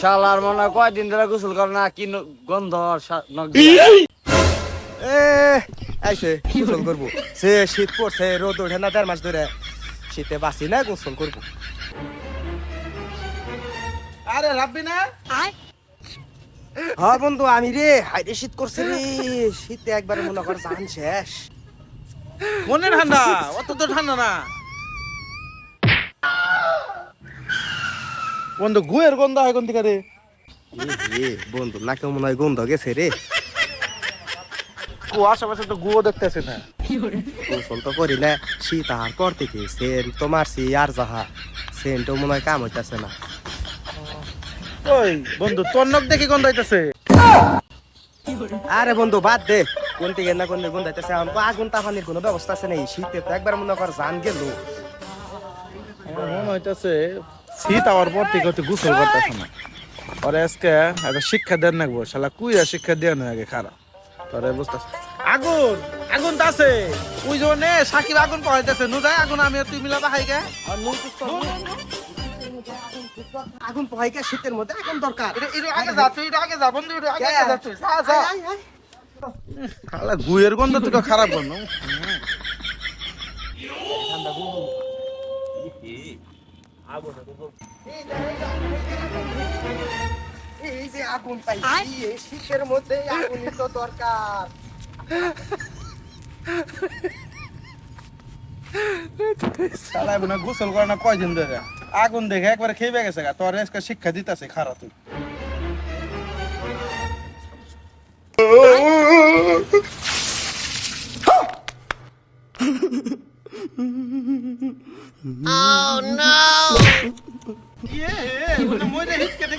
শালার মনে হয় কয়দিন ধরে গোসল করে না কি গন্ধ আইসে গোসল করবো সে শীত পড়ছে রোদ ওঠে না 1.5 মাস ধরে শীতে বাঁচি না গোসল করবো আরে রাব্বি না হ্যাঁ বন্ধু আমি রে হাইরে শীত করছে রে শীতে একবারে মনে কর জান শেষ মনে ঠান্ডা অত তো ঠান্ডা না বন্ধু গুয়ের গন্ধ হয় কোন দিকে রে বন্ধু নাকে মনে হয় গন্ধ গেছে রে ও আশেপাশে তো গুয়ো দেখতেছে না গোসল তো করি না শীত আহার পর থেকে সেন্ট তো মারছি আর যাহা সেন্টও মনে হয় কাম হইতাছে না ওই বন্ধু তোর নখ দেখি গন্ধ হইতাছে আরে বন্ধু বাদ দে কোন থেকে না কোন গন্ধ হইতাছে আমাকে আগুন তাপানির কোনো ব্যবস্থা আছে নাই শীতে তো একবার মনে কর জান গেল মনে হইতাছে শীত আওয়ার পর থেকে তুই গোসল করতেছ না ওরে আজকে একটা শিক্ষা দেন নাকবো শালা কুইয়া শিক্ষা দেওয়া নয় আগে খারাপ তোরে বুঝতেছ আগুন আগুন তো আছে ওই জন্য সাকিব আগুন পাইতেছে নু যায় আগুন আমি তুই মিলাবা হাই গে আগুন পোহাইকা শীতের মধ্যে আগুন দরকার এটা আগে যা তুই এটা আগে যা বন্ধু এটা আগে যা তুই যা যা শালা গুয়ের গন্ধ তুই তো খারাপ গন্ধ এই যে আগুন পাইছি এই শীতের মধ্যে আগুনই তো দরকার শালা মনে গোসল করে না কয়দিন ধরে আগুন দেখে একবার খেয়ে গেছে গা তোর আজকে শিক্ষা দিতেছে খারাপ তুই Oh no! Yeah, when the more they hit, get